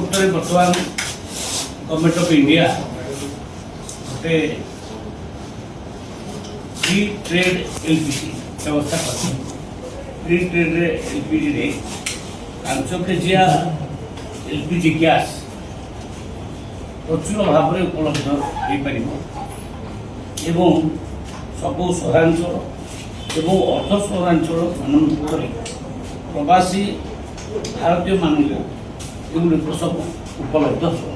ପ୍ରକୃତରେ ବର୍ତ୍ତମାନ government of India ଗୋଟେ ଫ୍ରି ଟ୍ରେଡ୍ ଏଲ୍ପିଜି ବ୍ୟବସ୍ଥା କରିଛି। ଫ୍ରି ଟ୍ରେଡ୍ରେ ଏଲ୍ପିଜିରେ 5 କେଜିଆ ଏଲ୍ପିଜି ଗ୍ୟାସ୍ ପ୍ରଚୁର ଭାବରେ ଉପଲବ୍ଧ ହୋଇପାରିବ ଏବଂ ସବୁ ସହରାଞ୍ଚଳ ଏବଂ ଅର୍ଦ୍ଧ ସହରାଞ୍ଚଳ ମାନଙ୍କରେ ପ୍ରବାସୀ ଭାରତୀୟମାନଙ୍କୁ ଏଗୁଡ଼ିକ ସବୁ ଉପଲବ୍ଧ ହେବ।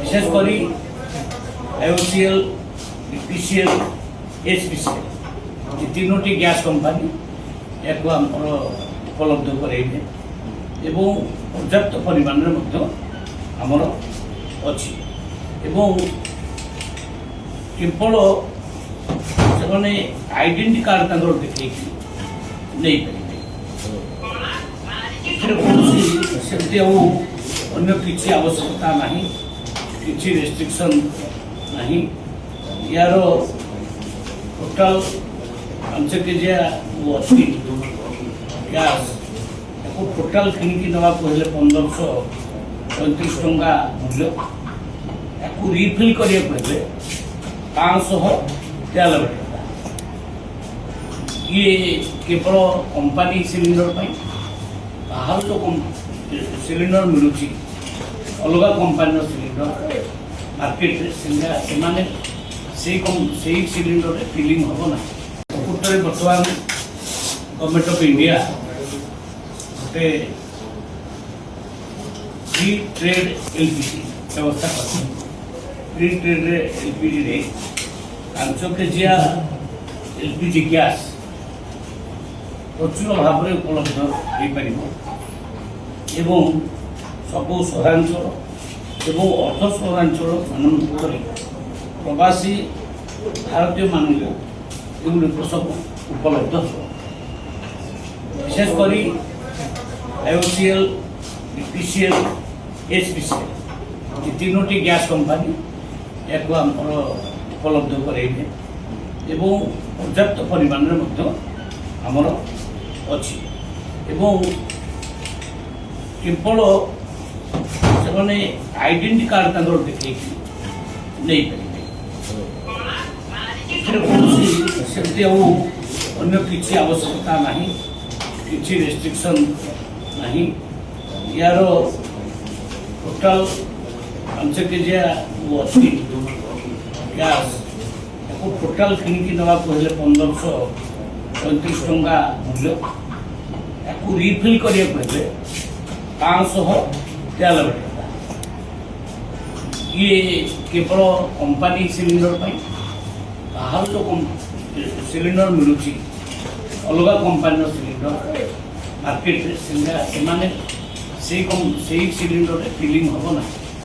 ବିଶେଷ କରି IOCL, BPCL, HPCL ଏ ତିନୋଟି ଗ୍ୟାସ୍ କମ୍ପାନୀ ଏହାକୁ ଆମର ଉପଲବ୍ଧ କରାଇବେ ଏବଂ ପର୍ଯ୍ୟାପ୍ତ ପରିମାଣରେ ମଧ୍ୟ ଆମର ଅଛି ଏବଂ କେବଳ ସେମାନେ ଆଇଡେଣ୍ଟି କାର୍ଡ ତାଙ୍କର ଦେଖେଇକି ନେଇପାରିବେ। ଏଥିରେ କୌଣସି ସେମିତି ଆଉ ଅନ୍ୟ କିଛି ଆବଶ୍ୟକତା ନାହିଁ, କିଛି ରେଷ୍ଟ୍ରିକ୍ସନ୍ ନାହିଁ। ୟାର ଟୋଟାଲ 5 କେଜିଆ ଅଛି ଗ୍ୟାସ୍, ତାକୁ ଟୋଟାଲ କିଣିକି ନେବାକୁ ହେଲେ 1535 ଟଙ୍କା ମୂଲ୍ୟ। ତାକୁ ରିଫିଲ୍ କରିବାକୁ ହେଲେ 593 ଟଙ୍କା। ଇଏ କେବଳ କମ୍ପାନୀ ସିଲିଣ୍ଡର ପାଇଁ। ବାହାର ଯେଉଁ ସିଲିଣ୍ଡର ମିଳୁଛି ଅଲଗା କମ୍ପାନୀର ସିଲିଣ୍ଡର ମାର୍କେଟରେ ସେମାନେ ସେଇ ସିଲିଣ୍ଡରରେ ଫିଲିଂ ହେବ ନାହିଁ। ପ୍ରକୃତରେ ବର୍ତ୍ତମାନ ଗଭର୍ଣ୍ଣମେଣ୍ଟ ଅଫ୍ ଇଣ୍ଡିଆ ଗୋଟେ ଫ୍ରି ଟ୍ରେଡ୍ ଏଲ୍ପିଜି ବ୍ୟବସ୍ଥା କରିଛି। ଫ୍ରି ଟ୍ରେଡ୍ରେ ଏଲ୍ପିଜିରେ 5 କେଜିଆ ଏଲ୍ପିଜି ଗ୍ୟାସ୍ ପ୍ରଚୁର ଭାବରେ ଉପଲବ୍ଧ ହୋଇପାରିବ ଏବଂ ସବୁ ସହରାଞ୍ଚଳ ଏବଂ ଅର୍ଦ୍ଧ ସହରାଞ୍ଚଳ ମାନଙ୍କରେ ପ୍ରବାସୀ ଭାରତୀୟମାନଙ୍କୁ ଏଗୁଡ଼ିକ ସବୁ ଉପଲବ୍ଧ ହେବ। ବିଶେଷ କରି IOCL, BPCL, HPCL ଏ ତିନୋଟି ଗ୍ୟାସ୍ କମ୍ପାନୀ ଏହାକୁ ଆମର ଉପଲବ୍ଧ କରାଇବେ ଏବଂ ପର୍ଯ୍ୟାପ୍ତ ପରିମାଣରେ ମଧ୍ୟ ଆମର ଅଛି ଏବଂ କେବଳ ସେମାନେ ଆଇଡେଣ୍ଟି କାର୍ଡ ତାଙ୍କର ଦେଖେଇକି ନେଇପାରିବେ। ଏଥିରେ କୌଣସି ସେମିତି ଆଉ ଅନ୍ୟ କିଛି ଆବଶ୍ୟକତା ନାହିଁ, କିଛି ରେଷ୍ଟ୍ରିକ୍ସନ୍ ନାହିଁ। ୟାର ଟୋଟାଲ 5 କେଜିଆ ଅଛି ଗ୍ୟାସ୍, ତାକୁ ଟୋଟାଲ କିଣିକି ନେବାକୁ ହେଲେ 1535 ଟଙ୍କା ମୂଲ୍ୟ। ତାକୁ ରିଫିଲ୍ କରିବାକୁ ହେଲେ 593 ଟଙ୍କା। ଇଏ କେବଳ କମ୍ପାନୀ ସିଲିଣ୍ଡର ପାଇଁ। ବାହାର ଯେଉଁ ସିଲିଣ୍ଡର ମିଳୁଛି ଅଲଗା କମ୍ପାନୀର ସିଲିଣ୍ଡର ମାର୍କେଟରେ ସେମାନେ ସେଇ ସିଲିଣ୍ଡରରେ ଫିଲିଂ ହେବ ନାହିଁ।